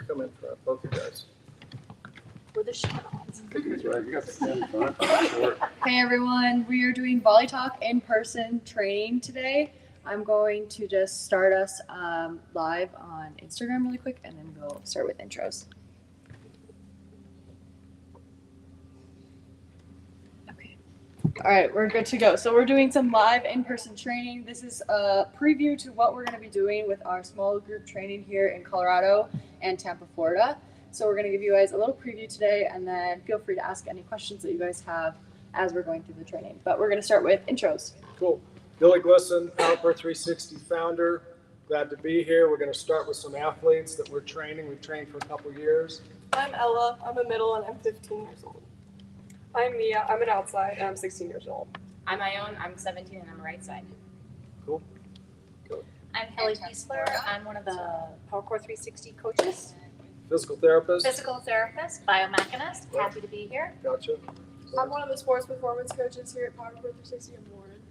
Come in front, both of you guys. We're the shout-outs. That's right, you got to stand in front. Sure. Hey everyone, we are doing Volleytalk in-person training today. I'm going to just start us live on Instagram really quick, and then we'll start with intros. Okay. All right, we're good to go. So we're doing some live in-person training. This is a preview to what we're going to be doing with our small group training here in Colorado and Tampa, Florida. So we're going to give you guys a little preview today, and then feel free to ask any questions that you guys have as we're going through the training. But we're going to start with intros. Cool. Billy Glisson, Power 360 founder. Glad to be here. We're going to start with some athletes that we're training. We've trained for a couple years. I'm Ella. I'm a middle and I'm 15 years old. I'm Mia. I'm an outside and I'm 16 years old. I'm Ione. I'm 17 and I'm a right side. Cool. Good. I'm Kelly Kiesler. I'm one of the PowerCore 360 coaches. Physical therapist. Physical therapist, biomechanist. Happy to be here. Gotcha. I'm one of the sports performance coaches here at PowerCore 360 in Warren.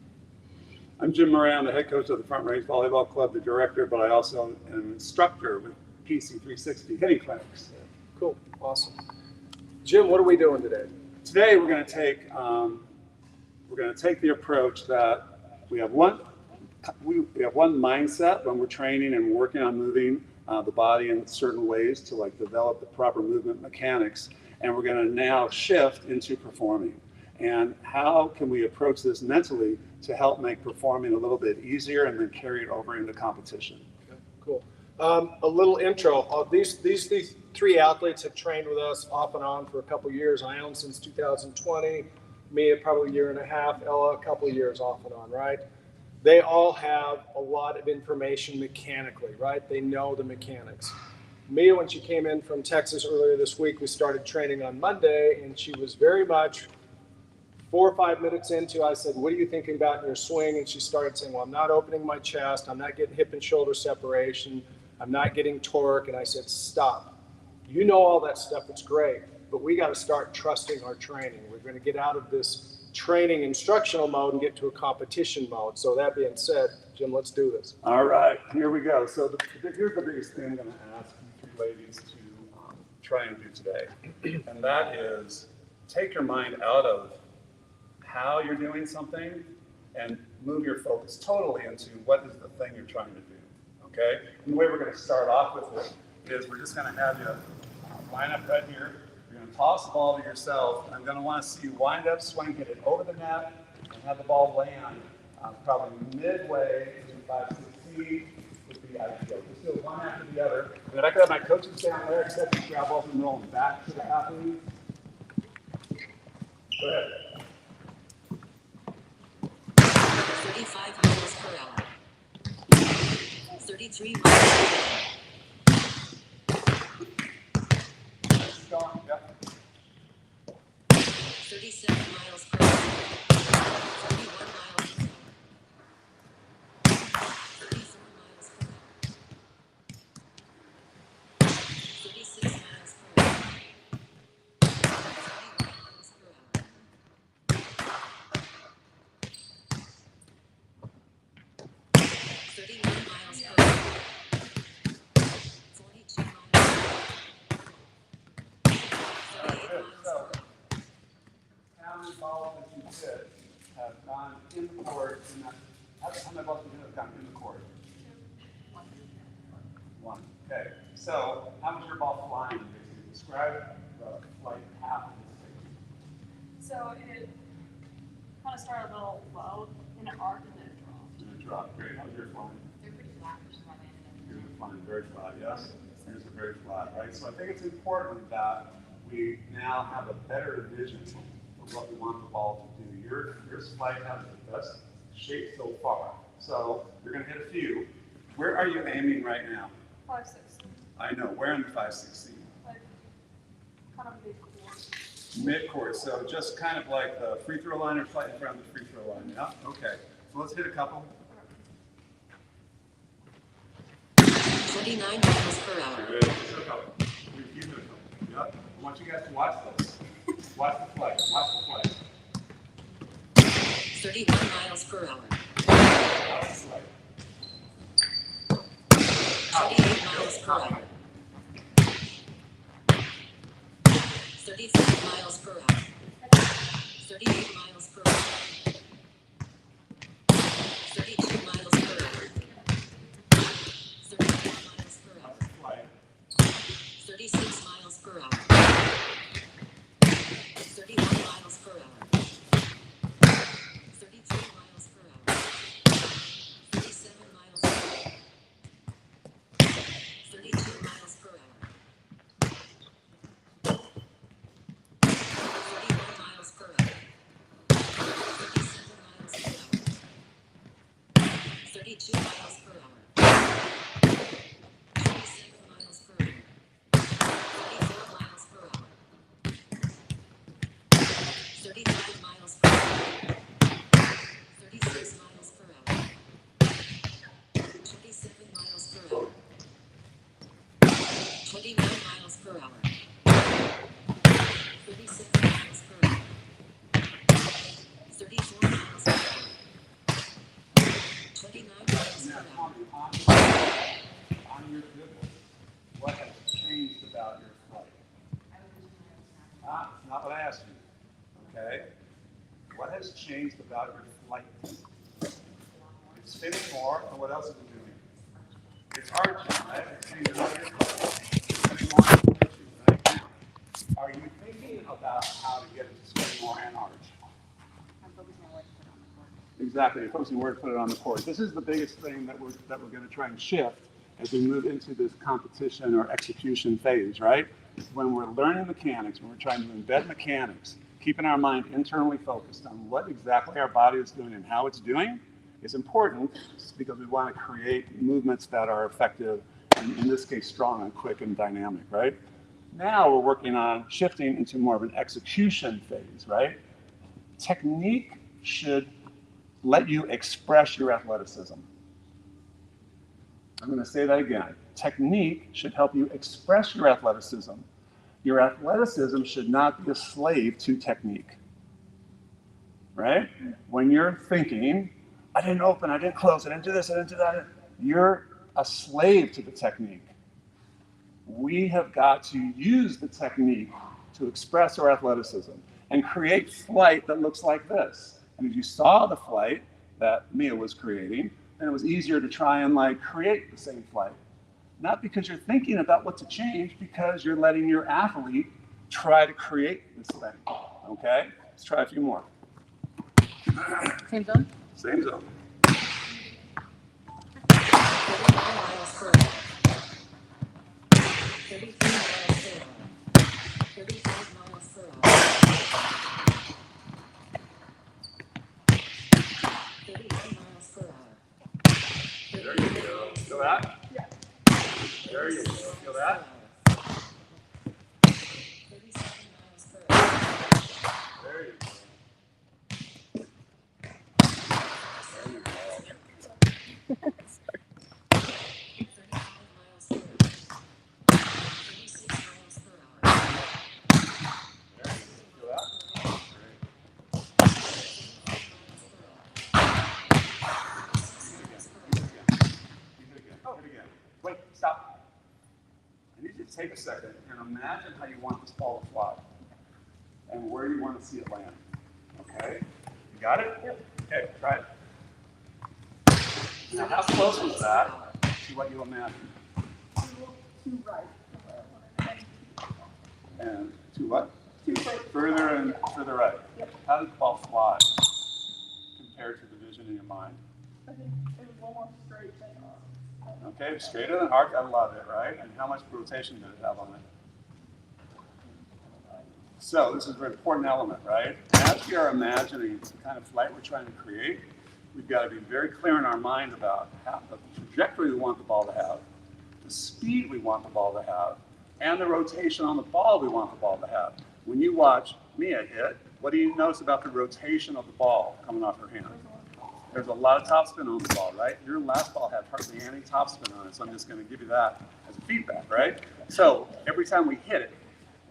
I'm Jim Murray. I'm the head coach of the Front Range Volleyball Club, the director, but I also am an instructor with PC 360 hitting clinics. Cool. Awesome. Jim, what are we doing today? Today we're going to take the approach that we have one mindset when we're training and working on moving the body in certain ways to like develop the proper movement mechanics, and we're going to now shift into performing. And how can we approach this mentally to help make performing a little bit easier and then carry it over into competition? Okay, cool. A little intro. These three athletes have trained with us off and on for a couple years. Ione since 2020, Mia probably a year and a half, Ella a couple of years off and on, right? They all have a lot of information mechanically, right? They know the mechanics. Mia, when she came in from Texas earlier this week, we started training on Monday, and she was very much 4 or 5 minutes into, I said, what are you thinking about in your swing? And she started saying, well, I'm not opening my chest. I'm not getting hip and shoulder separation. I'm not getting torque. And I said, stop. You know all that stuff. It's great. But we got to start trusting our training. We're going to get out of this training instructional mode and get to a competition mode. So that being said, Jim, let's do this. All right, here we go. So here's the biggest thing I'm going to ask you three ladies to try and do today. And that is take your mind out of how you're doing something and move your focus totally into what is the thing you're trying to do, okay? And the way we're going to start off with it is we're just going to have you line up right here. You're going to toss the ball to yourself, and I'm going to want to see you wind up, swing, hit it over the net, and have the ball land probably midway between 5 to 6 feet would be ideal. Just do one after the other. And then I could have my coaches down there, except you grab balls and roll them back to the athlete. Go ahead. 35 miles per hour. 33 miles per hour. Keep going, yep. 37 miles per hour. 31 miles per hour. 34 miles per hour. 36 miles per hour. 31 miles per hour. 31 miles per hour. 42 miles per hour. 38 miles per hour. How many balls that you hit have gone in the court? How many balls did you have gone in the court? One. Okay. So how was your ball flying? Basically, describe the flight path of this thing. So it kind of started a little low and it arced and then it dropped. And it dropped. Great. How's your flying? They're pretty flat, which is why they ended up. Yours is flying very flat. Yes. Yours are very flat. Right. So I think it's important that we now have a better vision of what we want the ball to do. Your flight has the best shape so far. So you're going to hit a few. Where are you aiming right now? 5-6. I know. Where in the 516? Like kind of mid-court. Mid-court. So just kind of like the free throw line or slightly around the free throw line. Yeah. Okay. So let's hit a couple. 29 miles per hour. Good. Just hit a couple. Keep it a couple. Yep. I want you guys to watch this. Watch the flight. Watch the flight. 31 miles per hour. 38 miles per hour. 35 miles per hour. 38 miles per hour. 32 miles per hour. 34 miles per hour. 36 miles per hour. 31 miles per hour. 33 miles per hour. 37 miles per hour. 32 miles per hour. 31 miles per hour. 37 miles per hour. 32 miles per hour. 27 miles per hour. 34 miles per hour. 35 miles per hour. 36 miles per hour. 27 miles per hour. 29 miles per hour. 37 miles per hour. 34 miles per hour. 29 miles per hour. On your goodness, what has changed about your flight? Not what I asked you. Okay? What has changed about your flight? It's spinning more, or what else is it doing? It's arching, right? It's changing about your flight. It's spinning more and arching, right? Now, are you thinking about how to get it to spin more and arch? Exactly, you're focusing where to put it on the court. This is the biggest thing that we're going to try and shift as we move into this competition or execution phase, right? When we're learning mechanics, when we're trying to embed mechanics, keeping our mind internally focused on what exactly our body is doing and how it's doing is important because we want to create movements that are effective, and in this case, strong and quick and dynamic, right? Now we're working on shifting into more of an execution phase, right? Technique should let you express your athleticism. I'm going to say that again. Technique should help you express your athleticism. Your athleticism should not be a slave to technique, right? When you're thinking, I didn't open, I didn't close, I didn't do this, I didn't do that, you're a slave to the technique. We have got to use the technique to express our athleticism and create flight that looks like this. And if you saw the flight that Mia was creating, then it was easier to try and create the same flight. Not because you're thinking about what to change, because you're letting your athlete try to create this thing. Okay? Let's try a few more. Same zone? Same zone. 39 miles per hour. 33 miles per hour. 35 miles per hour. 31 miles per hour. There you go. Feel that? Yeah. There you go. Feel that? 37 miles per hour. There you go. There you go. 35 miles per hour. 36 miles per hour. There you go. Feel that? Wait, stop. I need you to take a second and imagine how you want this ball to fly and where you want to see it land. Okay? You got it? Yep. Okay, try it. Now, how close was that to what you imagined? To right. And to what? Further and further right. Yep. How did the ball fly compared to the vision in your mind? I think it was a little more straight than Okay, straighter than arc, I love it, right? And how much rotation did it have on it? So this is an important element, right? As we are imagining the kind of flight we're trying to create, we've got to be very clear in our mind about how, the trajectory we want the ball to have, the speed we want the ball to have, and the rotation on the ball we want the ball to have. When you watch Mia hit, what do you notice about the rotation of the ball coming off her hand? There's a lot of topspin on the ball, right? Your last ball had hardly any topspin on it, so I'm just going to give you that as a feedback, right? So every time we hit it,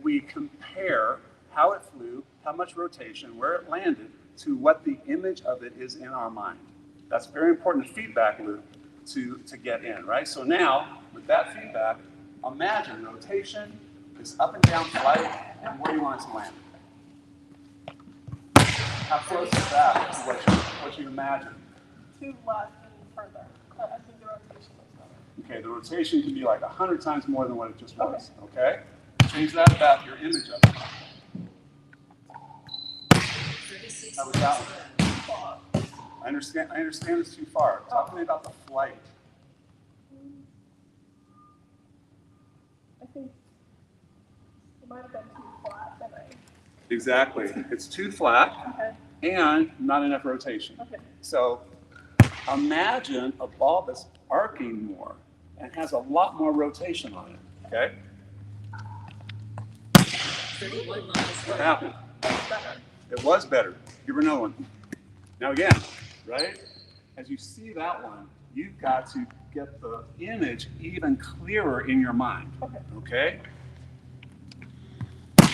we compare how it flew, how much rotation, where it landed, to what the image of it is in our mind. That's a very important feedback loop to get in, right? So now, with that feedback, imagine rotation, this up and down flight, and where you want it to land. How close is that to what you imagine? To left and further. But I think the rotation was better. Okay, the rotation can be like 100 times more than what it just was, okay? Change that about your image of it. How was that one? I understand it's too far. Talk to me about the flight. I think it might have been too flat than I. Exactly. It's too flat Okay. and not enough rotation. Okay. So imagine a ball that's arcing more and has a lot more rotation on it, okay? 31 miles What per happened? Better. It was better. Give her another one. Now again, right? As you see that one, you've got to get the image even clearer in your mind. Okay?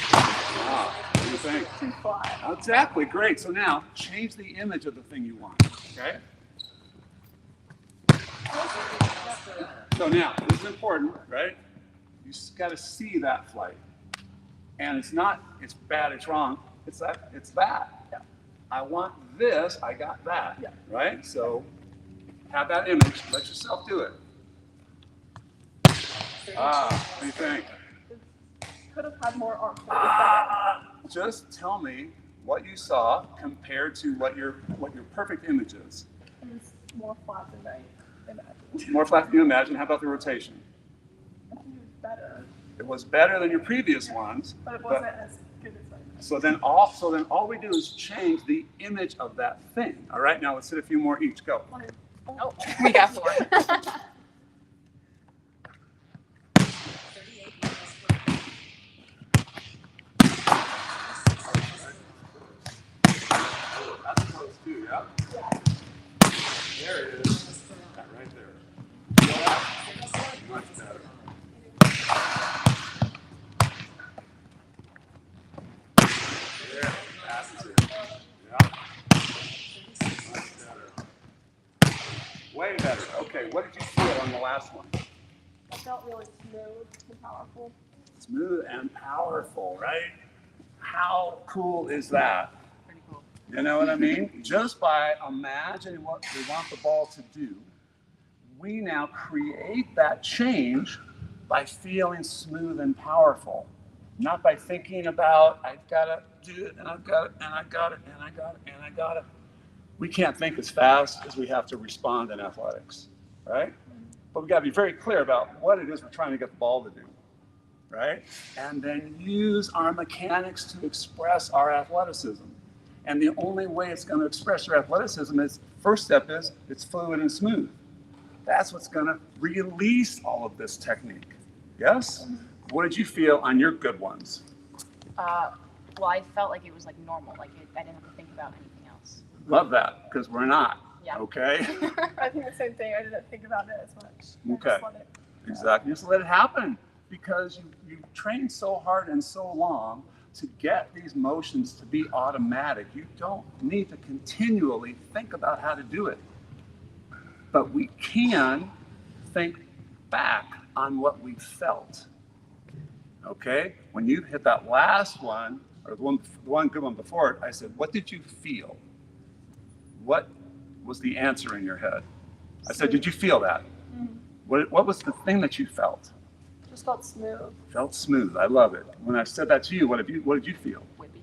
Wow, what do you think? Too flat. Exactly, great. So now, change the image of the thing you want, okay? So now, this is important, right? You just got to see that flight. And it's not, it's bad, it's wrong. It's that. Yeah. I want this, I got that, Yeah. right? So have that image, let yourself do it. What do you think? Could have had more arc. But it was better. Just tell me what you saw compared to what your perfect image is. It was more flat than I imagined. More flat than you imagine. How about the rotation? I think it was better, It was better than your previous ones. but it wasn't as good as I. So then all we do is change the image of that thing. All right, now let's hit a few more each. Go. Oh, we got 4. 38 miles per hour. That's close too, yeah? There it is. That right there. Much better. There, that's it. Yeah. Much better. Way better. Okay, what did you feel on the last one? I felt really smooth and powerful. Smooth and powerful, right? How cool is that? Pretty cool. You know what I mean? Just by imagining what we want the ball to do, we now create that change by feeling smooth and powerful. Not by thinking about, I've got to do it, and I've got it, and I got it, and I got it, and I got it. We can't think as fast as we have to respond in athletics, right? But we got to be very clear about what it is we're trying to get the ball to do, right? And then use our mechanics to express our athleticism. And the only way it's going to express your athleticism is, first step is, it's fluid and smooth. That's what's going to release all of this technique. Yes? What did you feel on your good ones? Well, I felt like it was like normal. Like I didn't have to think about anything else. Love that, because we're not. Yeah. Okay? I think the same thing. I didn't think about it as much. I Okay. just let it. Exactly. Just let it happen, because you trained so hard and so long to get these motions to be automatic. You don't need to continually think about how to do it. But we can think back on what we felt. Okay? When you hit that last one, or the one good one before it, I said, what did you feel? What was the answer in your head? I said, did you feel that? Mhm. What was the thing that you felt? Just felt smooth. Felt smooth. I love it. When I said that to you, what did you feel? Whippy.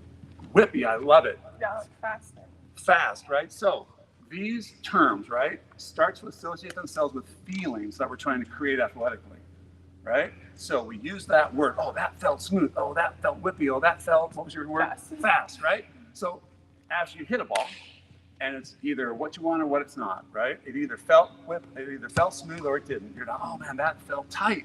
Whippy. I love it. Yeah, like faster. Fast, right? So these terms, right, start to associate themselves with feelings that we're trying to create athletically, right? So we use that word. Oh, that felt smooth. Oh, that felt whippy. Oh, that felt, what was your word? Fast. Fast, right? So as you hit a ball, and it's either what you want or what it's not, right? It either felt smooth or it didn't. You're like, oh man, that felt tight.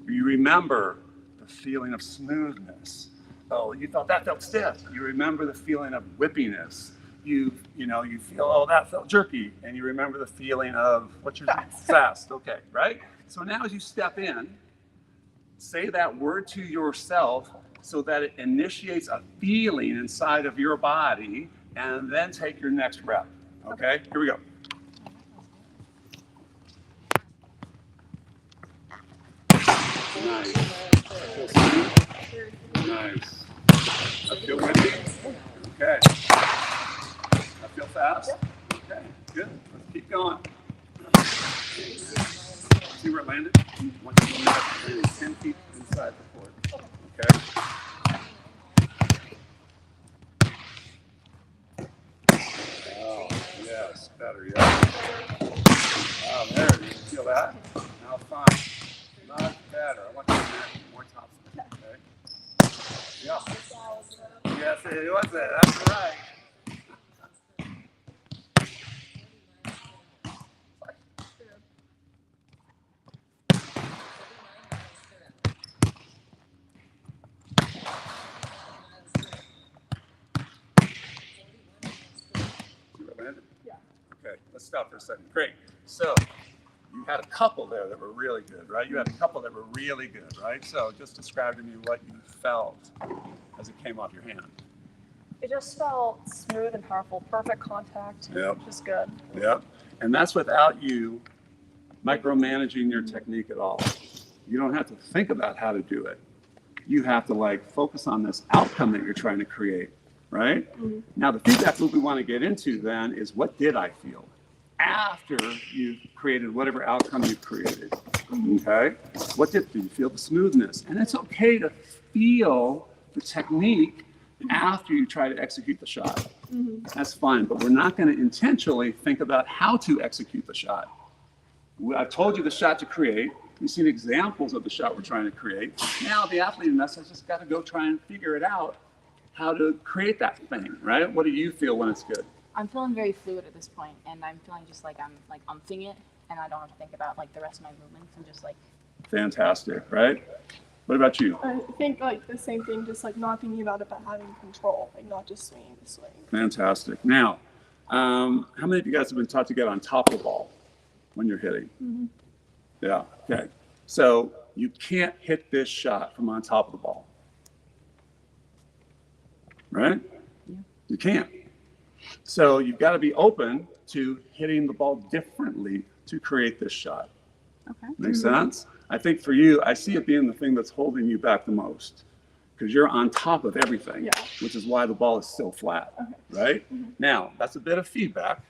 You remember the feeling of smoothness. Oh, you thought that felt stiff. You remember the feeling of whippiness. You feel, oh, that felt jerky. And you remember the feeling of, what's your fast, okay, right? So now as you step in, say that word to yourself so that it initiates a feeling inside of your body, and then take your next rep, Okay, here we go. Nice. Feel smooth? Nice. I feel windy? Okay. I feel fast? Okay, good. Let's keep going. See where it landed? Once you land, it landed 10 feet inside the court. Okay. Oh, yes, better, yes. Oh, there it is. Feel that? Now fine. Not better. I want you to imagine more top spin, okay? Yeah. Yes, it was it. That's right. See where it landed? Yeah. Okay, let's stop for a second. Great. So you had a couple there that were really good, right? You had a couple that were really good, right? So just describe to me what you felt as it came off your hand. It just felt smooth and powerful, perfect contact. Yep. Just good. Yep. And that's without you micromanaging your technique at all. You don't have to think about how to do it. You have to like focus on this outcome that you're trying to create, right? Mhm. Now the feedback loop we want to get into then is what did I feel after you've created whatever outcome you've created, okay? What did you feel? The smoothness. And it's okay to feel the technique after you try to execute the shot. That's fine, but we're not going to intentionally think about how to execute the shot. I've told you the shot to create. We've seen examples of the shot we're trying to create. Now the athlete in us has just got to go try and figure it out how to create that thing, right? What do you feel when it's good? I'm feeling very fluid at this point, and I'm feeling just like I'm like umphing it, and I don't have to think about like the rest of my movements. I'm just like. Fantastic, right? What about you? I think like the same thing, just like not thinking about it, but having control, like not just swinging the swing. Fantastic. Now, how many of you guys have been taught to get on top of the ball when you're hitting? Yeah, okay. So you can't hit this shot from on top of the ball, right? You can't. So you've got to be open to hitting the ball differently to create this shot. Okay. Makes sense? I think for you, I see it being the thing that's holding you back the most because you're on top of everything, Yeah. which is why the ball is so flat, right? Now, that's a bit of feedback,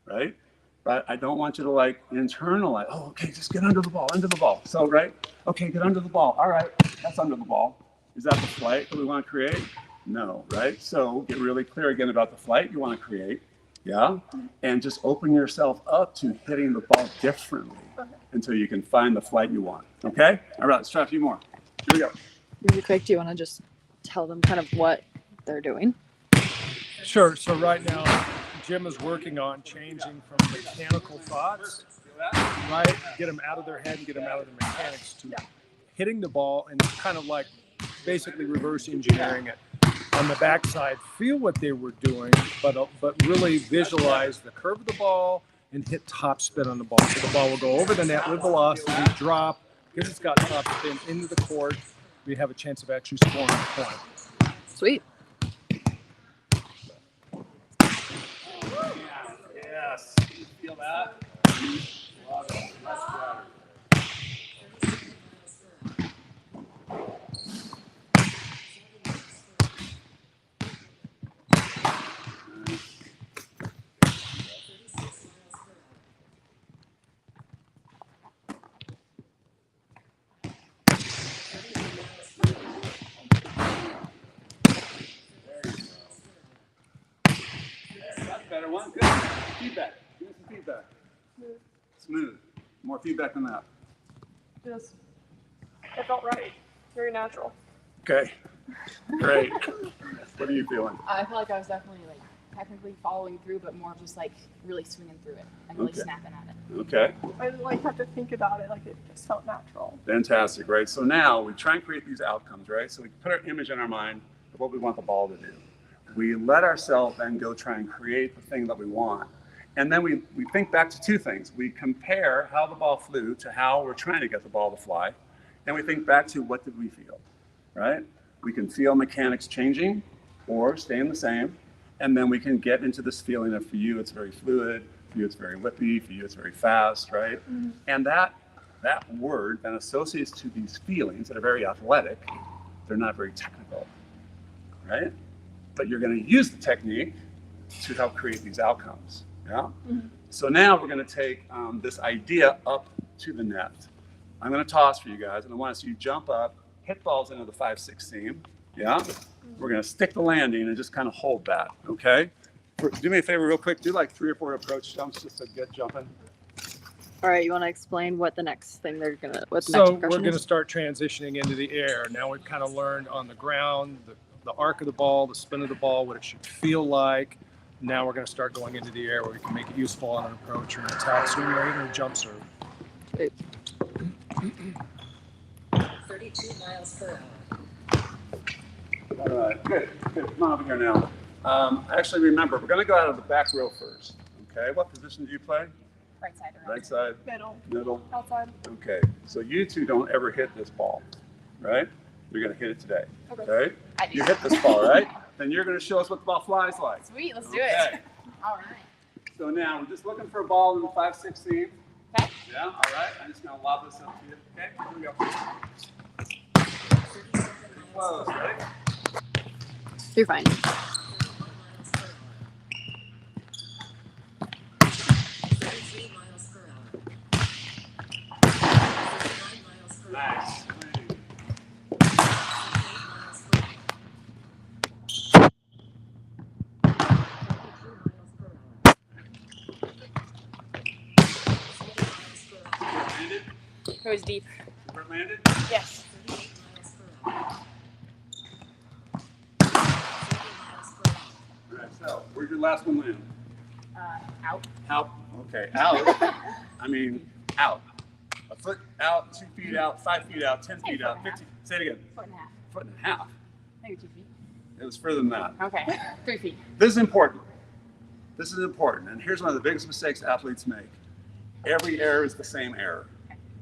right? But I don't want you to like internalize, oh, okay, just get under the ball. So, right? Okay, get under the ball. All right, that's under the ball. Is that the flight that we want to create? No, right? So get really clear again about the flight you want to create, yeah? And just open yourself up to hitting the ball differently until you can find the flight you want, okay? All right, let's try a few more. Here we go. Really quick, do you want to just tell them kind of what they're doing? Sure. So right now, Jim is working on changing from mechanical thoughts, right? Get them out of their head and get them out of the mechanics to hitting the ball and kind of like basically reverse engineering it. On the backside, feel what they were doing, but really visualize the curve of the ball and hit top spin on the ball. So the ball will go over the net with velocity, drop, because it's got top spin into the court. We have a chance of actually scoring a point. Sweet. Yes. Feel that? Love it. Much better. That's a better one. Good. Feedback. Give me some feedback. Smooth. More feedback than that. Just, it felt right. Very natural. Okay. Great. What are you feeling? I feel like I was definitely like technically following through, but more just like really swinging through it and really Okay. snapping at it. Okay. I didn't like have to think about it. Like it just felt natural. Fantastic, right? So now we try and create these outcomes, right? So we put our image in our mind of what we want the ball to do. We let ourselves then go try and create the thing that we want. And then we think back to two things. We compare how the ball flew to how we're trying to get the ball to fly. And we think back to what did we feel, right? We can feel mechanics changing or staying the same. And then we can get into this feeling of, for you, it's very fluid, for you, it's very whippy, for you, it's very fast, right? And that word then associates to these feelings that are very athletic. They're not very technical, right? But you're going to use the technique to help create these outcomes, yeah? So now we're going to take this idea up to the net. I'm going to toss for you guys, and I want to see you jump up, hit balls into the 5-6 seam, yeah? We're going to stick the landing and just kind of hold that, okay? Do me a favor real quick, do like 3 or 4 approach jumps just to get jumping. All right, you want to explain what the next thing they're gonna, what the So next we're progression going to is? start transitioning into the air. Now we've kind of learned on the ground, the arc of the ball, the spin of the ball, what it should feel like. Now we're going to start going into the air where we can make it useful on an approach or an attack swing or even a jump serve. 32 miles per hour. All right, good. Come on over here now. Actually, remember, we're going to go out of the back row first, okay? What position do you play? Right side around. Right side? Middle. Middle? Outside. Okay, so you two don't ever hit this ball, right? You're going to hit it today, Okay. okay? I do. You hit this ball, right? Then you're going to show us what the ball flies like. Sweet, let's do Okay. it. All right. So now we're just looking for a ball in the 5-6 seam. Okay. Yeah, all right. I'm just going to lob this up to you. Okay, here we go. Close, right? You're fine. 31 miles per hour. 33 miles per hour. 39 miles per hour. Nice. 38 miles per hour. 42 miles per hour. 40 miles per hour. Landed? It was deep. Super landed? Yes. 38 miles per hour. 40 miles per hour. All right, so where'd your last one land? Out. Out. Okay, out. I mean, out. A foot out, 2 feet out, 5 feet out, 10 feet out, 15. Say it again. Foot and a half. Foot and a half. Maybe 2 feet. It was further than that. Okay. 3 feet. This is important. This is important. And here's one of the biggest mistakes athletes make. Every error is the same error.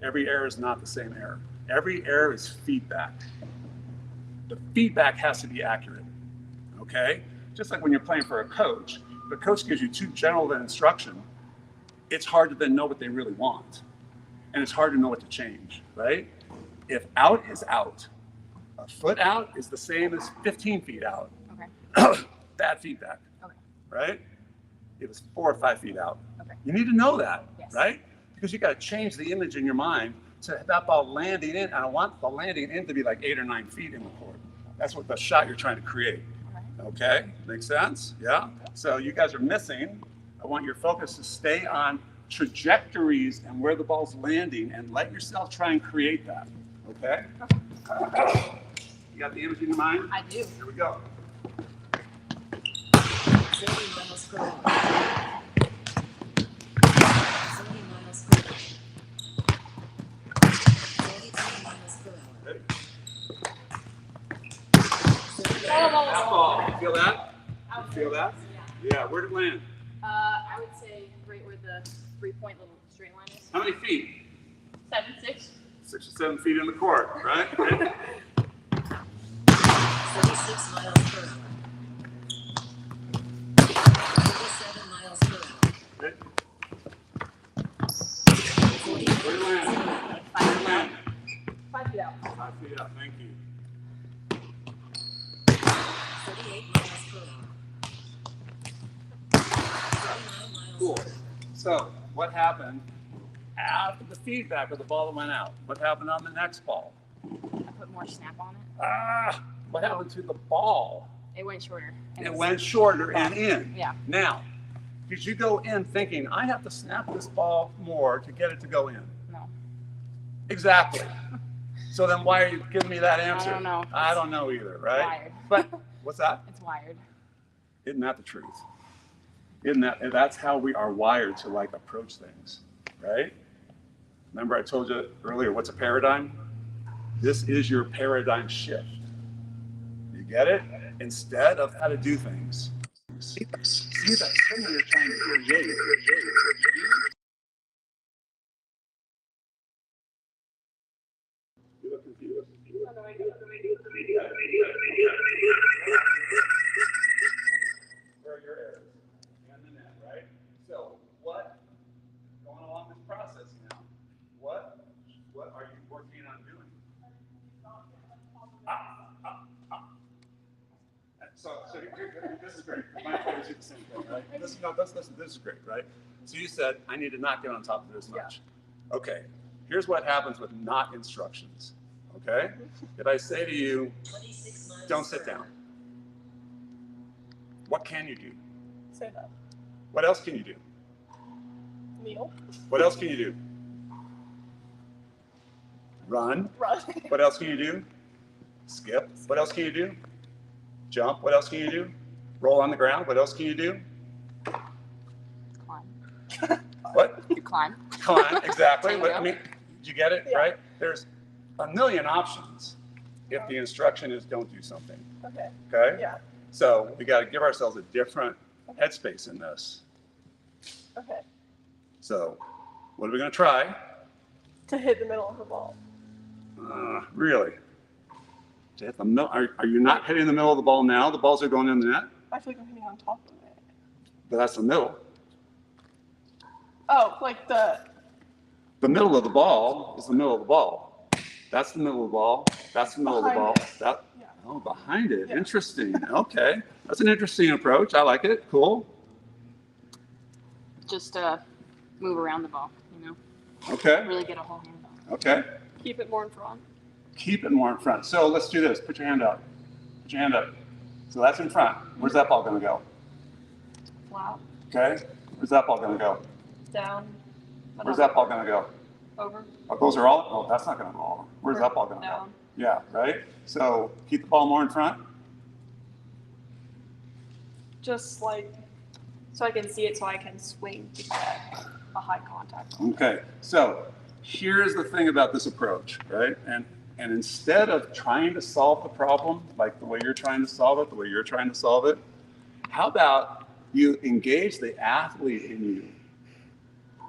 Every error is not the same error. Every error is feedback. The feedback has to be accurate. Okay? Just like when you're playing for a coach, if a coach gives you too general of an instruction, it's hard to then know what they really want. And it's hard to know what to change, right? If out is out, a foot out is the same as 15 feet out. Okay. Bad feedback, Okay. right? It was 4 or 5 feet out. Okay. You need to know that, Yes. right? Because you got to change the image in your mind to that ball landing in. And I want the landing in to be like 8 or 9 feet in the court. That's what the shot you're trying to create. Okay, makes sense? Yeah. So you guys are missing. I want your focus to stay on trajectories and where the ball's landing, and let yourself try and create that. Okay. You got the image in your mind? I do. Here we go. 40 miles per hour. 40 miles per hour. 42 miles per hour. Ready? 38 That ball. Feel that? Out. Feel that? Yeah. Where'd it land? I would say right where the 3-point little straight line is. How many feet? 7, 6. 6 or 7 feet in the court, right? 36 miles per hour. 37 miles per hour. Right? 40 Where'd it land? Where'd it land? 5 feet out. 5 feet out. Thank you. 38 miles per hour. 39 miles Cool. per hour. So what happened after the feedback of the ball that went out? What happened on the next ball? I put more snap on it. What happened to the ball? It went shorter. And It was- went shorter and in. Yeah. Now, did you go in thinking, I have to snap this ball more to get it to go in? No. Exactly. So then why are you giving me that answer? don't know. I don't know either, right? Wired. But what's that? It's wired. Isn't that the truth? That's how we are wired to like approach things, right? Remember I told you earlier, what's a paradigm? This is your paradigm shift. You get it? Instead of how to do things. See that thing you're trying to create. You look confused. Very This is great. My players do the same thing, right? This is great, right? So you said, I need to not get on top of this much. Okay, here's what happens with not instructions, okay? If I say to you, don't sit down, what can you do? Say that. What else can you do? Kneel. What else can you do? Run. Run. What else can you do? Skip. What else can you do? Jump. What else can you do? Roll on the ground. What else can you do? Climb. What? You climb. Climb. Exactly. There you What, go. I mean, you get it, Yeah. right? There's a million options if the instruction is don't do something. Okay. Okay? Yeah. So we got to give ourselves a different headspace in this. Okay. So what are we going to try? To hit the middle of the ball. Really? To hit the middle? Are you not hitting the middle of the ball now? The balls are going in the net, I feel like I'm hitting on top of it. but that's the middle. Oh, like the. The middle of the ball is the middle of the ball. That's the middle of the ball. That's the middle of the ball. Behind That, Yeah. oh, behind it. Yeah. Interesting. Okay. That's an interesting approach. I like it. Cool. Just move around the ball, you know? Okay. Really get a whole hand on it. Okay. Keep it more in front. Keep it more in front. So let's do this. Put your hand up. Put your hand up. So that's in front. Where's that ball going to go? Flat. Okay. Where's that ball going to go? Down. Where's that ball going to go? Over. Oh, those are all? Oh, that's not going to go over. Where's that ball going to go? Down. Yeah, right? So keep the ball more in front. Just like so I can see it, so I can swing to get a high contact. Okay, so here's the thing about this approach, right? And instead of trying to solve the problem, like the way you're trying to solve it, the way you're trying to solve it, how about you engage the athlete in you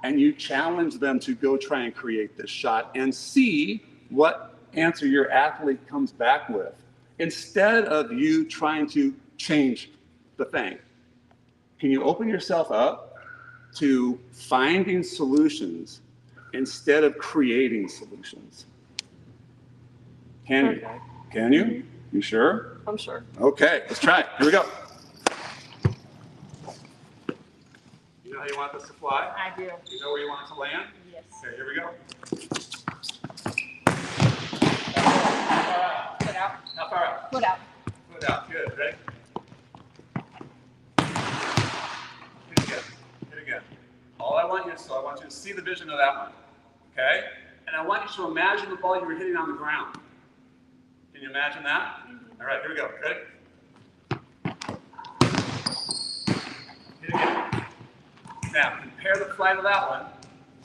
and you challenge them to go try and create this shot and see what answer your athlete comes back with, instead of you trying to change the thing. Can you open yourself up to finding solutions instead of creating solutions? Can you? Okay. Can you? You sure? I'm sure. Okay, let's try it. Here we go. You know how you want this to fly? I do. You know where you want it to land? Yes. Okay, here we go. Foot out. How far out? Foot out. Foot out. Good. Ready? Hit again. Hit again. All I want you to see the vision of that one. Okay? And I want you to imagine the ball you were hitting on the ground. Can you imagine that? All right, here we go. Ready? Hit again. Now, compare the flight of that one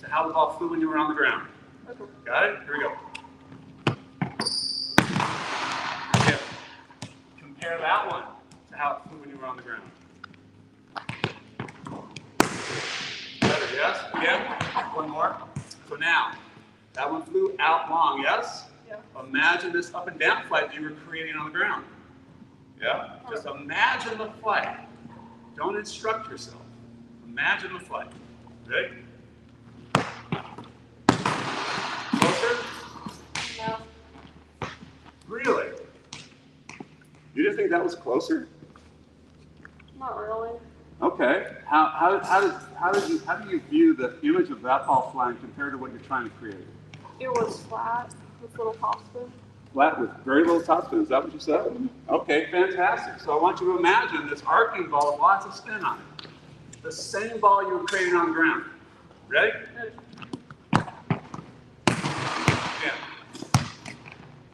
to how the ball flew when you were on the ground. Okay. Got it? Here we go. Again. Compare that one to how it flew when you were on the ground. Better, yes? Again? One more. So now, that one flew out long, yes? Yeah. Imagine this up and down flight that you were creating on the ground. Yeah? Just imagine the flight. Don't instruct yourself. Imagine the flight. Ready? Closer? No. Really? You didn't think that was closer? Not really. Okay. How do you view the image of that ball flying compared to what you're trying to create? It was flat with little topspin. Flat with very little topspin, is that what you said? Okay, fantastic. So I want you to imagine this arcing ball with lots of spin on it. The same ball you were creating on the ground. Ready? Yeah.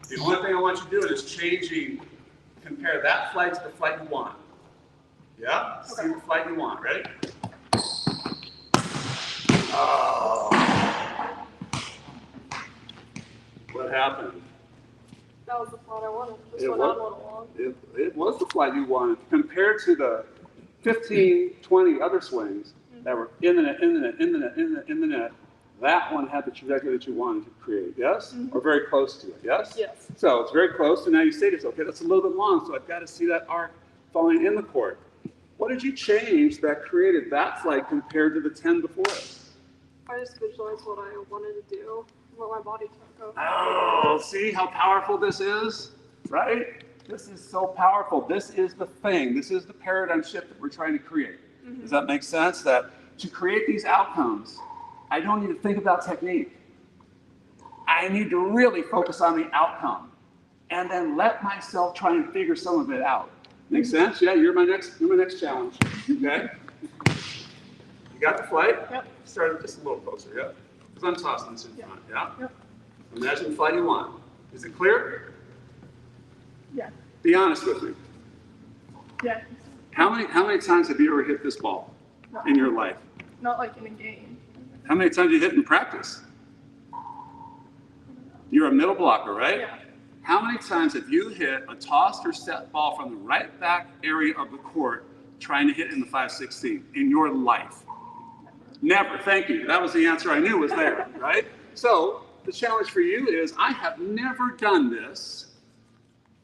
The only thing I want you to do is compare that flight to the flight you want. Yeah? See the flight you want. Ready? Oh. What happened? That was the flight I wanted. This It one was- had a little long. It was the flight you wanted compared to the 15, 20 other swings that were in the net, in the net, in the net, in the net. That one had the trajectory that you wanted to create, yes? Or very close to it, yes? Yes. So it's very close, and now you say to yourself, okay, that's a little bit long, so I've got to see that arc falling in the court. What did you change that created that flight compared to the 10 before it? I just visualized what I wanted to do, what my body took over. Oh, see how powerful this is, right? This is so powerful. This is the thing. This is the paradigm shift that we're trying to create. Does that make sense? That to create these outcomes, I don't need to think about technique. I need to really focus on the outcome and then let myself try and figure some of it out. Make sense? Yeah, you're my next challenge. Okay? You got the flight? Yep. Start just a little closer, yeah? Because I'm tossing this in front, yeah? Yep. Imagine the flight you want. Is it clear? Yeah. Be honest with me. Yeah. How many times have you ever hit this ball in your life? Not like in a game. How many times you hit in practice? You're a middle blocker, right? Yeah. How many times have you hit a tossed or set ball from the right back area of the court trying to hit in the 5/16 in your life? Never. Thank you. That was the answer I knew was there, right? So the challenge for you is I have never done this,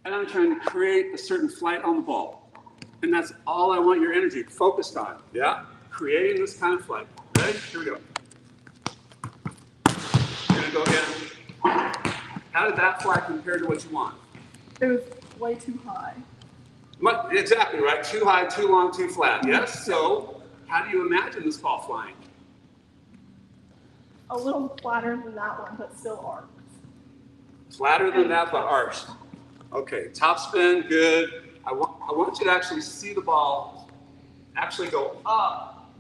and I'm trying to create a certain flight on the ball. And that's all I want your energy focused on, yeah? Creating this kind of flight. Ready? Here we go. We're gonna go again. How did that fly compare to what you want? It was way too high. Exactly, right? Too high, too long, too flat, yes? So how do you imagine this ball flying? A little flatter than that one, but still arced. Flatter than that, but arched. Okay, top spin, good. I want you to actually see the ball actually go up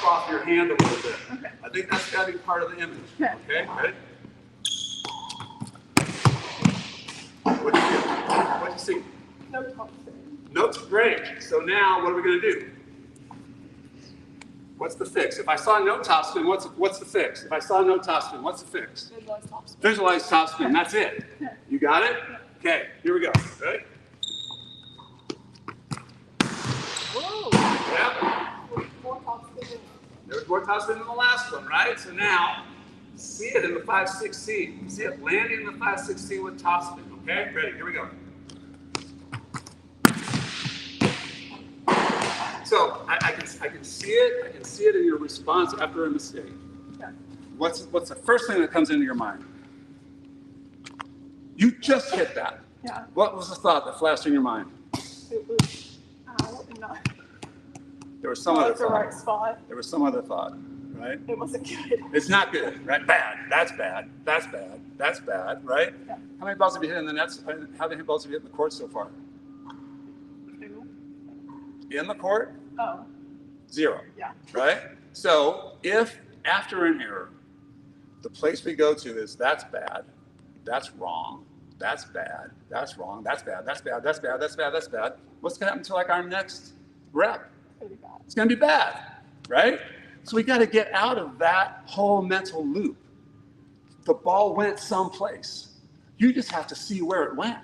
off your hand a little bit. Okay. I think that's got to be part of the image. Okay. Okay, ready? What'd you see? What'd you see? No top spin. Notes, great. So now what are we going to do? What's the fix? If I saw no top spin, what's the fix? If I saw no top spin, what's the fix? Visualize top spin. Visualize top spin. That's it. You got it? Okay, here we go. Ready? Whoa. Yeah. More top spin. There was more top spin than the last one, right? So now, see it in the 5/16. See it landing in the 5/16 with top spin. Okay, ready? Here we go. So I can see it. I can see it in your response after a mistake. Yeah. What's the first thing that comes into your mind? You just hit that. Yeah. What was the thought that flashed in your mind? It was out and not There was some other at the thought. right spot. There was some other thought, right? It wasn't good. It's not good, right? Bad. That's bad. That's bad. That's bad, right? Yeah. How many balls have you hit in the nets? How many balls have you hit in the court so far? 2. In the court? Oh. 0. Yeah. Right? So if after an error, the place we go to is that's bad, that's wrong, that's bad, that's wrong, that's bad, that's bad, that's bad, that's bad, that's bad, what's going to happen to like our next rep? Pretty bad. It's going to be bad, right? So we got to get out of that whole mental loop. The ball went someplace. You just have to see where it went.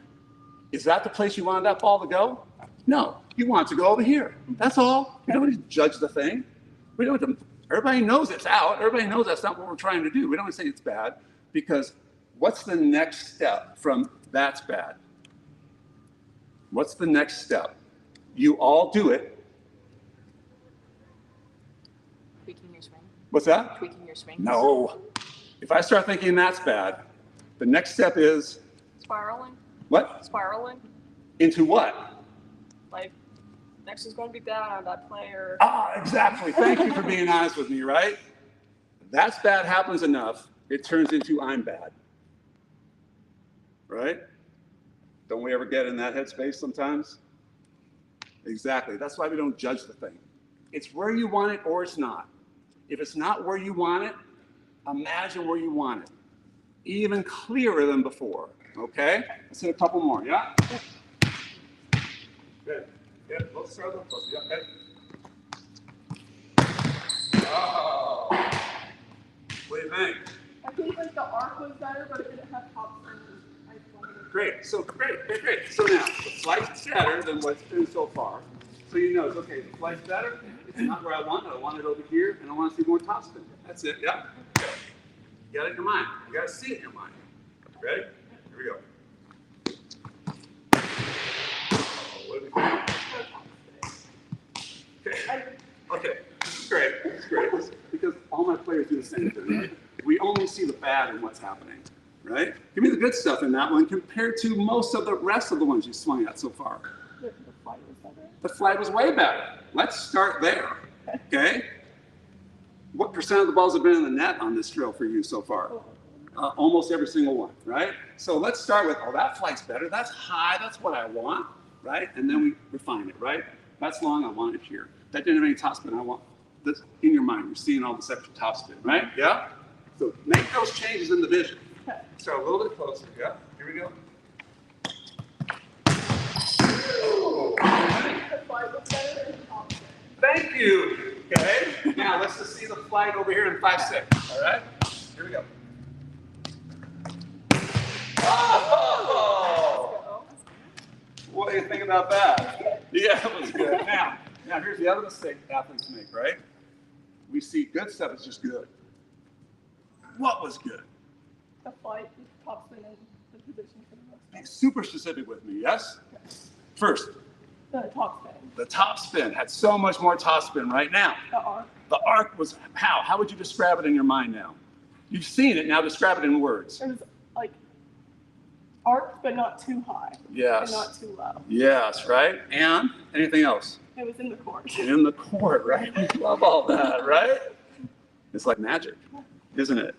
Is that the place you wanted that ball to go? No, you want it to go over here. That's all. We don't need to judge the thing. We don't. Everybody knows it's out. Everybody knows that's not what we're trying to do. We don't want to say it's bad because what's the next step from that's bad? What's the next step? You all do it. Tweaking your swing. What's that? Tweaking your swing. No. If I start thinking that's bad, the next step is Spiraling. what? Spiraling. Into what? Like, next is going to be bad on that player. Ah, exactly. Thank you for being honest with me, right? That's bad happens enough, it turns into I'm bad. Right? Don't we ever get in that headspace sometimes? Exactly. That's why we don't judge the thing. It's where you want it or it's not. If it's not where you want it, imagine where you want it. Even clearer than before. Okay? Let's hit a couple more, yeah? Good. Yeah, let's start with those. Yeah, okay. Oh. What do you think? I think like the arc was better, but it didn't have top spin. Great. So great. So now the flight's better than what's been so far. So you know, it's okay. The flight's better. It's not where I want it. I want it over here, and I want to see more top spin. That's it. Yeah. You got it in your mind. You got to see it in your mind. Ready? Here we go. What do we think? Okay. This is great. This is great. Because all my players do the same thing. Right? We only see the bad in what's happening. right? Give me the good stuff in that one compared to most of the rest of the ones you swung at so far. The flight was better. The flight was way better. Let's start there, okay? What percent of the balls have been in the net on this drill for you so far? Almost every single one, right? So let's start with, oh, that flight's better. That's high. That's what I want, right? And then we refine it, right? That's long. I want it here. That didn't have any topspin. I want this in your mind. You're seeing all this extra topspin, right? Yeah? So make those changes in the vision. Start a little bit closer. Yeah? Here we go. The flight was better than the top. Thank you. Okay. Now let's just see the flight over here in 5-6. All right. Here we go. Oh! What do you think about that? Yeah, it was good. Now here's the other mistake athletes make, right? We see good stuff is just good. What was good? The flight, the top spin, and the position for the most. Be super specific with me, yes? First, The top spin. the top spin had so much more top spin right now. The arc. The arc was how? How would you describe it in your mind now? You've seen it, now describe it in words. It was like arc, but not too high. Yes. And not too low. Yes, right? And anything else? It was in the court. In the court, right? We love all that, right? It's like magic, isn't it?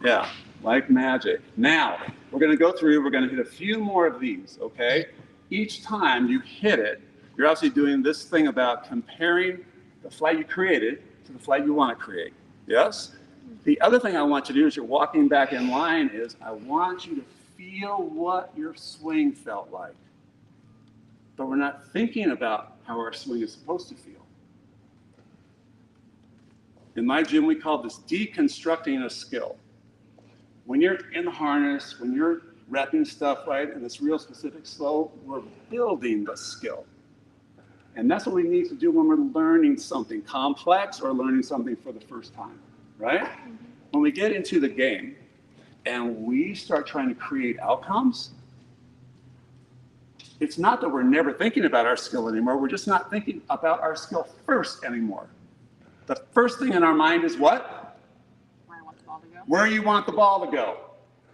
Yeah, like magic. Now, we're going to go through, we're going to hit a few more of these, okay? Each time you hit it, you're obviously doing this thing about comparing the flight you created to the flight you want to create, yes? The other thing I want you to do as you're walking back in line is I want you to feel what your swing felt like. But we're not thinking about how our swing is supposed to feel. In my gym, we call this deconstructing a skill. When you're in the harness, when you're repping stuff, right, in this real specific slow, we're building the skill. And that's what we need to do when we're learning something complex or learning something for the first time, right? When we get into the game and we start trying to create outcomes, it's not that we're never thinking about our skill anymore, we're just not thinking about our skill first anymore. The first thing in our mind is what? Where I want the ball to go. Where you want the ball to go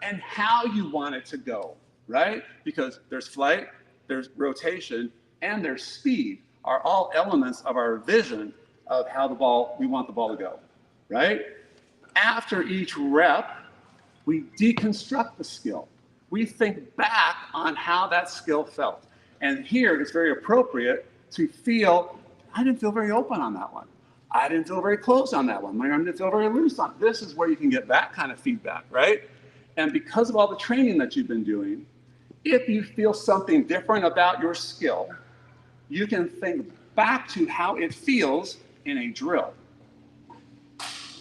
and how you want it to go, right? Because there's flight, there's rotation, and there's speed are all elements of our vision of how we want the ball to go, right? After each rep, we deconstruct the skill. We think back on how that skill felt. And here it's very appropriate to feel, I didn't feel very open on that one. I didn't feel very close on that one. My arm didn't feel very loose on it. This is where you can get that kind of feedback, right? And because of all the training that you've been doing, if you feel something different about your skill, you can think back to how it feels in a drill.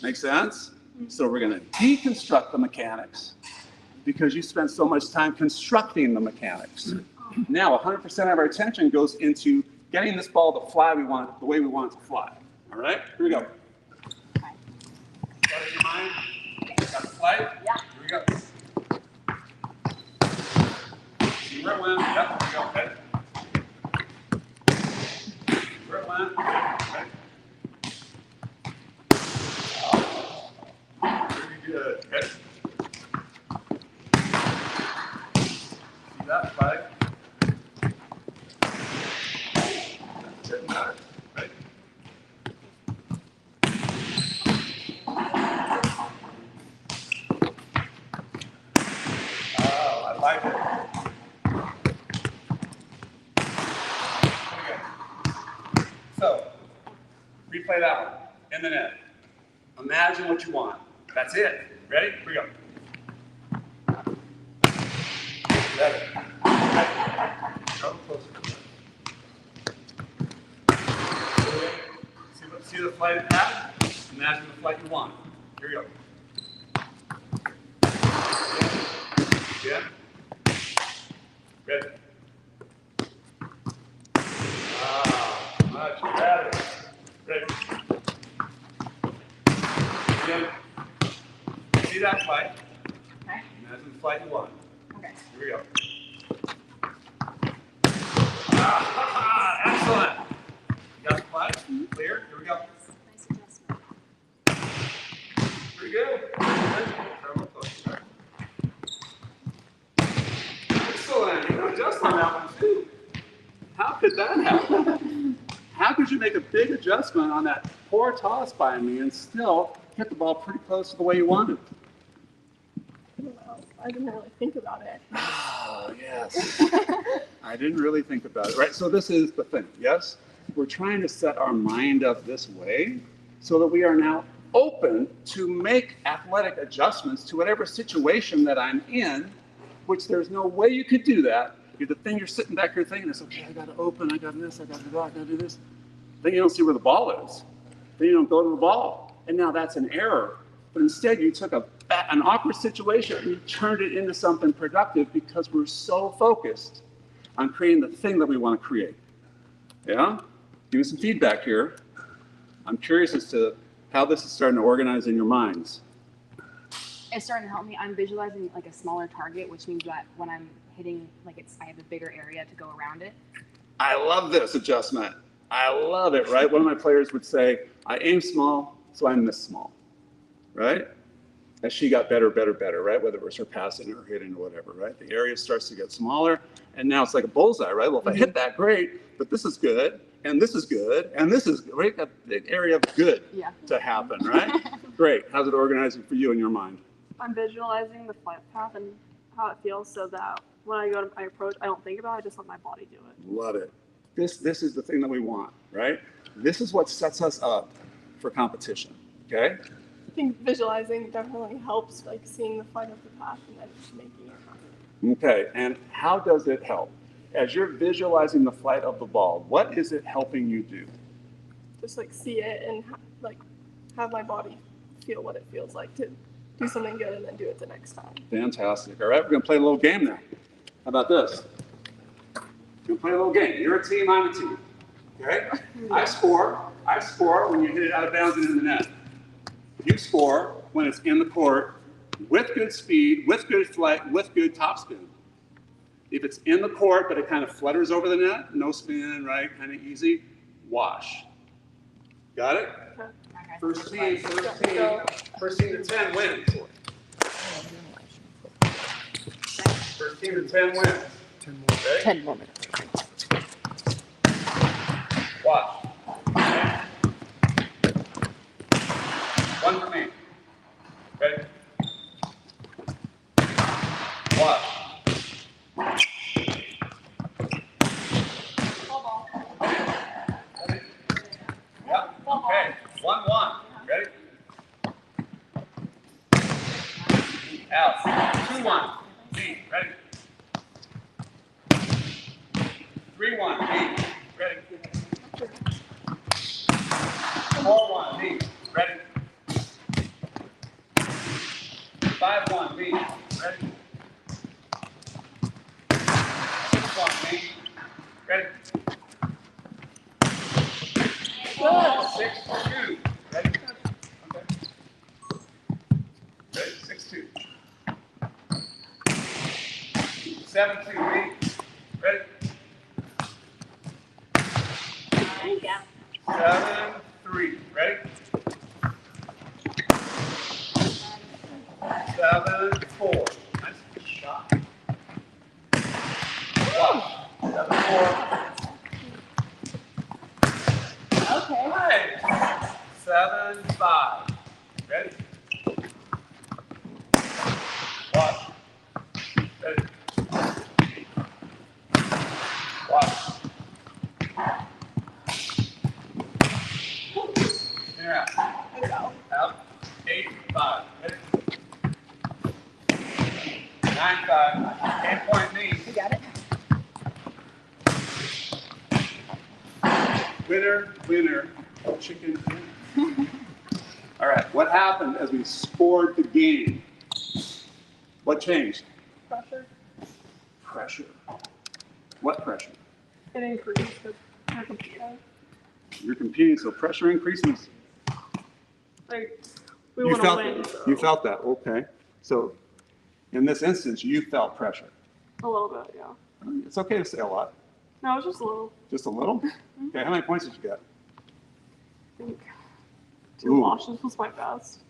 Make sense? So we're going to deconstruct the mechanics because you spend so much time constructing the mechanics. Now 100% of our attention goes into getting this ball to fly the way we want it to fly. All right, here we go. Okay. Got it in your mind? Got the flight? Yeah. Here we go. See where it went? Yep, here we go. Okay. Where it went? Okay. Pretty good. Okay. See that flag? Didn't matter, right? Oh, I like it. Okay. So, replay that one in the net. Imagine what you want. That's it. Ready? Here we go. Better. Come closer. See the flight it had? Imagine the flight you want. Here we go. Yeah. Ready? Much better. Ready? Again. See that flight? Okay. Imagine the flight you want. Okay. Here we go. Excellent. You got the flight? Clear? Here we go. Nice adjustment. Pretty good. Pretty good. Try a little closer. that one too. How could that happen? How could you make a big adjustment on that poor toss by me and still hit the ball pretty close to the way you wanted? Well, I didn't really think about it. Oh, yes. I didn't really think about it, right? So this is the thing, yes? We're trying to set our mind up this way so that we are now open to make athletic adjustments to whatever situation that I'm in, which there's no way you could do that. You're the thing you're sitting back here thinking, it's okay, I got to open, I got this, I got to do that, I got to do this. Then you don't see where the ball is. Then you don't go to the ball. And now that's an error. But instead you took an awkward situation and you turned it into something productive because we're so focused on creating the thing that we want to create. Yeah? Give me some feedback here. I'm curious as to how this is starting to organize in your minds. It's starting to help me. I'm visualizing like a smaller target, which means that when I'm hitting, like I have a bigger area to go around it. I love this adjustment. I love it, right? One of my players would say, I aim small, so I miss small, right? As she got better, right? Whether it was her passing or hitting or whatever, right? The area starts to get smaller, and now it's like a bullseye, right? Well, if I hit that, great, but this is good, and this is good, and this is good, right? A big area of good to happen, right? Great. How's it organizing for you in your mind? I'm visualizing the flight path and how it feels so that when I go to my approach, I don't think about it, I just let my body do it. Love it. This is the thing that we want, right? This is what sets us up for competition, okay? I think visualizing definitely helps, like seeing the flight of the path and then just making it happen. Okay, and how does it help? As you're visualizing the flight of the ball, what is it helping you do? Just like see it and like have my body feel what it feels like to do something good and then do it the next time. Fantastic. All right, we're gonna play a little game now. How about this? We're gonna play a little game. You're a team, I'm a team. Okay? I score when you hit it out of bounds and in the net. You score when it's in the court with good speed, with good flight, with good topspin. If it's in the court, but it kind of flutters over the net, no spin, right? Kind of easy, wash. Got it? Okay. First team to 10 wins. First team to 10 wins. 10 more minutes. Watch. Okay. One for me. Ready? Watch. Ready? Yep. Okay. 1-1. Ready? Out. 2-1. B. Ready? 3-1. B. Ready? 4-1. B. Ready? 5-1. B. Ready? 6-1. B. Ready? 6-2. Ready? Okay. Ready? 6-2. 7-2. B. Ready? 7-3. Ready? 7-4. Nice shot. Watch. 7-4. Okay. Nice. 7-5. Ready? Watch. Ready? Watch. Here out. Out. 8-5. Ready? 9-5. 10-point lead. You got it? Winner, winner, chicken dinner. All right, what happened as we scored the game? What changed? Pressure. Pressure. What pressure? It increased because I'm competing. You're competing, so pressure increases. Like, we You want to felt win. that. So You felt that. Okay. So in this instance, you felt pressure. a little bit, yeah. It's okay to say a lot. No, it's just a little. Just a little? Okay, how many points did you get? I think 2 Ooh. washes was my best.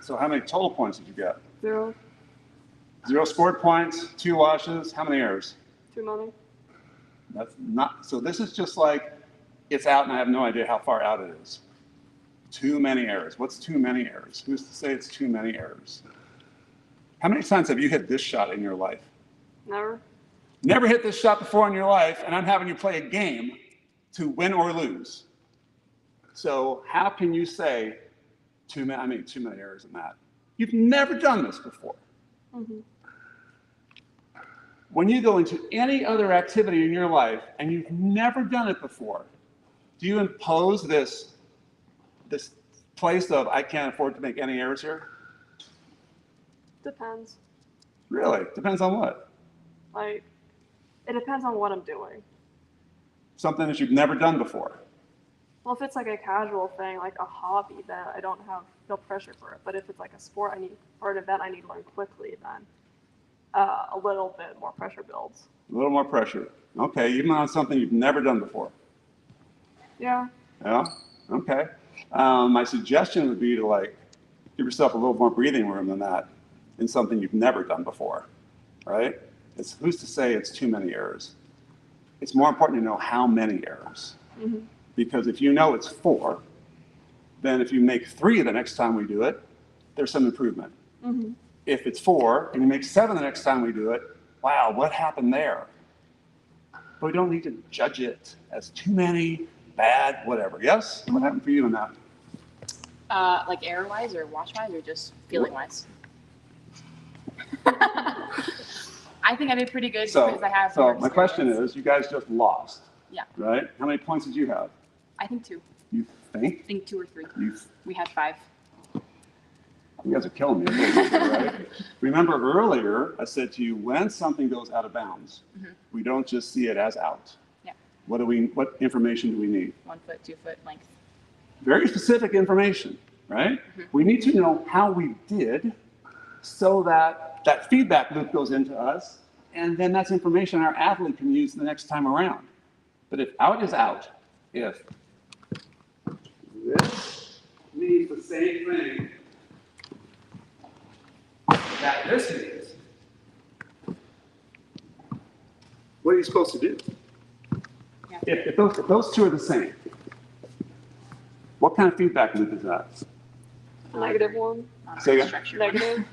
So how many total points did you get? 0. 0 scored points, 2 washes, how many errors? Too many. That's not, so this is just like, it's out and I have no idea how far out it is. Too many errors. What's too many errors? Who's to say it's too many errors? How many times have you hit this shot in your life? Never. Never hit this shot before in your life, and I'm having you play a game to win or lose. So how can you say too many errors in that? You've never done this before. Mm-hmm. When you go into any other activity in your life and you've never done it before, do you impose this place of, I can't afford to make any errors here? Depends. Really? Depends on what? Like, it depends on what I'm doing. Something that you've never done before. Well, if it's like a casual thing, like a hobby, then I don't have no pressure for it. But if it's like a sport or an event I need to learn quickly, then a little bit more pressure builds. A little more pressure. Okay, even on something you've never done before. Yeah. Yeah? Okay. My suggestion would be to like give yourself a little more breathing room than that in something you've never done before, right? It's who's to say it's too many errors? It's more important to know how many errors. Mm-hmm. Because if you know it's 4, then if you make 3 the next time we do it, there's some improvement. Mm-hmm. If it's 4 and you make 7 the next time we do it, wow, what happened there? But we don't need to judge it as too many, bad, whatever. Yes? What happened for you in that? Like error wise or watch wise or just feeling wise? I think I did pretty good because I have more So my question experience. is, you guys just lost. Yeah. Right? How many points did you have? I think 2. You think? I think 2 or 3. You We had 5. guys are killing me. Right? Remember earlier, I said to you, when something goes out of bounds, we don't just see it as out. Yeah. What information do we need? 1 foot, 2 foot length. Very specific information, right? We need to know how we did so that that feedback loop goes into us, and then that's information our athlete can use the next time around. But if out is out, if this means the same thing that this means, what are you supposed to do? Yeah. If those two are the same, what kind of feedback loop is that? Negative one. Say again? Structure. Negative.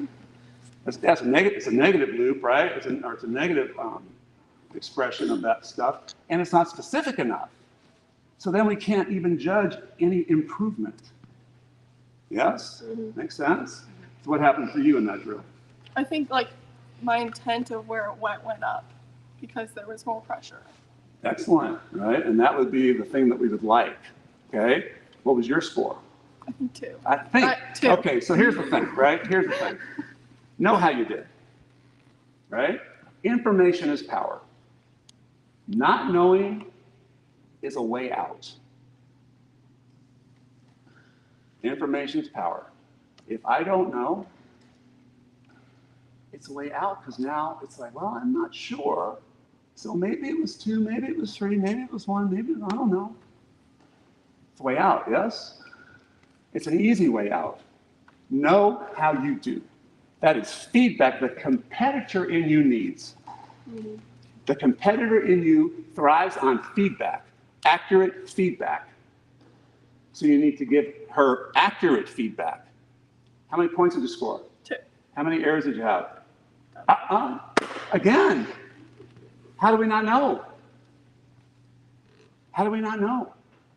That's a negative. It's a negative loop, right? It's a negative expression of that stuff, and it's not specific enough. So then we can't even judge any improvement. Yes, makes sense. So what happened for you in that drill? I think like my intent of where it went up because there was more pressure. Excellent, right? And that would be the thing that we would like. Okay, what was your score? I think 2. I think. 2. Okay, so here's the thing, right? Here's the thing. Know how you did, right? Information is power. Not knowing is a way out. Information is power. If I don't know, it's a way out because now it's like, well, I'm not sure. So maybe it was 2, maybe it was 3, maybe it was 1, maybe, I don't know. It's a way out, yes? It's an easy way out. Know how you do. That is feedback the competitor in you needs. The competitor in you thrives on feedback, accurate feedback. So you need to give her accurate feedback. How many points did you score? 2. How many errors did you have? Again, how do we not know? How do we not know?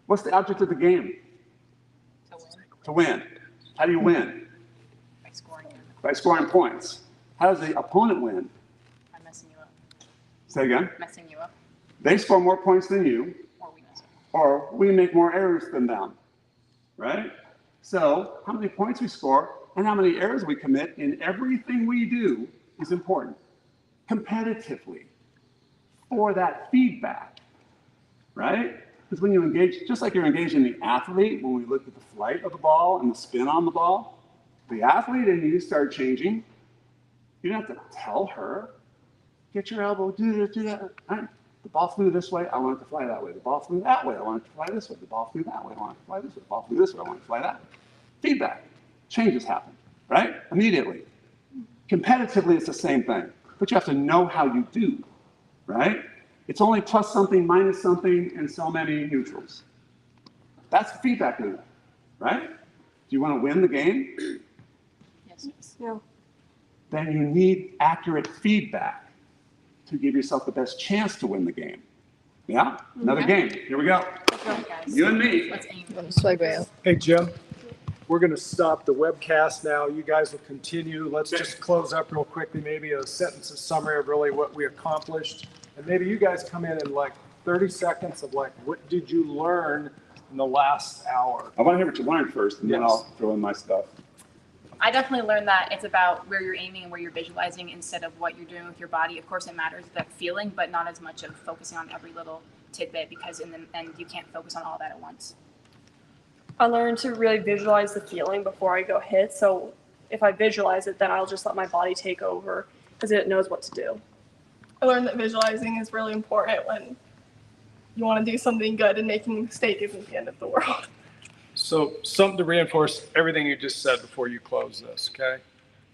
What's the object of the game? To win. To win. How do you win? By scoring. By scoring points. How does the opponent win? By messing you up. Say again. Messing you up. They score more points than you, Or we mess up. or we make more errors than them, right? So how many points we score and how many errors we commit in everything we do is important. Competitively, for that feedback, right? Because when you engage, just like you're engaging the athlete, when we look at the flight of the ball and the spin on the ball, the athlete and you start changing. You don't have to tell her, get your elbow, do this, do that. All right. The ball flew this way, I want it to fly that way. The ball flew that way, I want it to fly this way. The ball flew that way, I want it to fly this way. The ball flew this way, I want it to fly that way. Feedback. Changes happen, right? Immediately. Competitively, it's the same thing. But you have to know how you do, right? It's only plus something, minus something, and so many neutrals. That's the feedback loop, right? Do you want to win the game? Yes. Yeah. Then you need accurate feedback to give yourself the best chance to win the game. Yeah? Another game. Here we go. Guys, You and me. let's aim. Hey, Jim, we're going to stop the webcast now. You guys will continue. Let's just close up real quickly, maybe a sentence of summary of really what we accomplished. And maybe you guys come in like 30 seconds of like, what did you learn in the last hour? I want to hear what you learned first, and then Yes. I'll throw in my stuff. I definitely learned that it's about where you're aiming and where you're visualizing instead of what you're doing with your body. Of course, it matters, that feeling, but not as much of focusing on every little tidbit, because in the end, you can't focus on all that at once. I learned to really visualize the feeling before I go hit. So if I visualize it, then I'll just let my body take over because it knows what to do. I learned that visualizing is really important when you want to do something good, and making a mistake isn't the end of the world. So something to reinforce everything you just said before you close this, okay?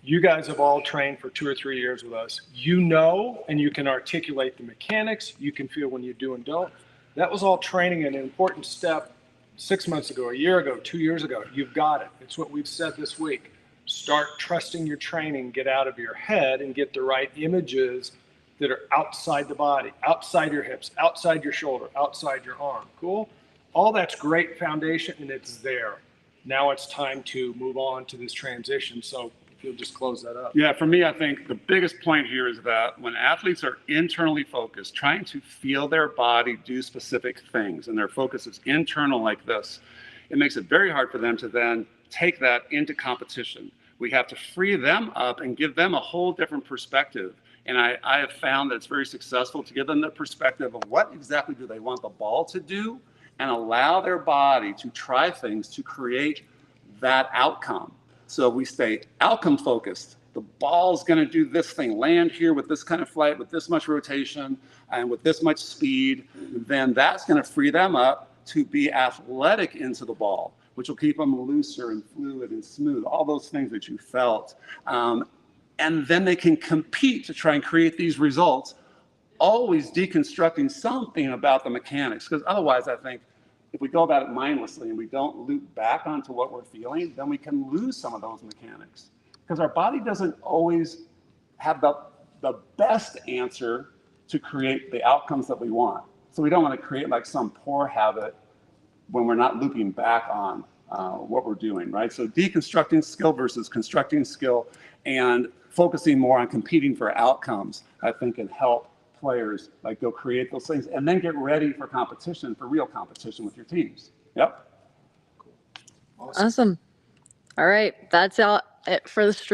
You guys have all trained for 2 or 3 years with us. You know, and you can articulate the mechanics. You can feel when you do and don't. That was all training, and an important step 6 months ago, a year ago, 2 years ago. You've got it. It's what we've said this week. Start trusting your training, get out of your head and get the right images that are outside the body, outside your hips, outside your shoulder, outside your arm. Cool? All that's great foundation, and it's there. Now it's time to move on to this transition. So if you'll just close that up. Yeah, for me, I think the biggest point here is that when athletes are internally focused, trying to feel their body do specific things, and their focus is internal like this, it makes it very hard for them to then take that into competition. We have to free them up and give them a whole different perspective. And I have found that it's very successful to give them the perspective of what exactly do they want the ball to do, and allow their body to try things to create that outcome. So we stay outcome focused. The ball's going to do this thing, land here with this kind of flight, with this much rotation, and with this much speed. Then that's going to free them up to be athletic into the ball, which will keep them looser and fluid and smooth, all those things that you felt. And then they can compete to try and create these results, always deconstructing something about the mechanics. Because otherwise, I think, if we go about it mindlessly and we don't loop back onto what we're feeling, then we can lose some of those mechanics. Because our body doesn't always have the best answer to create the outcomes that we want. So we don't want to create like some poor habit when we're not looping back on what we're doing, right? So deconstructing skill versus constructing skill, and focusing more on competing for outcomes, I think can help players like go create those things and then get ready for competition, for real competition with your teams. Yep. Awesome. Awesome. All right, that's all it for the stream.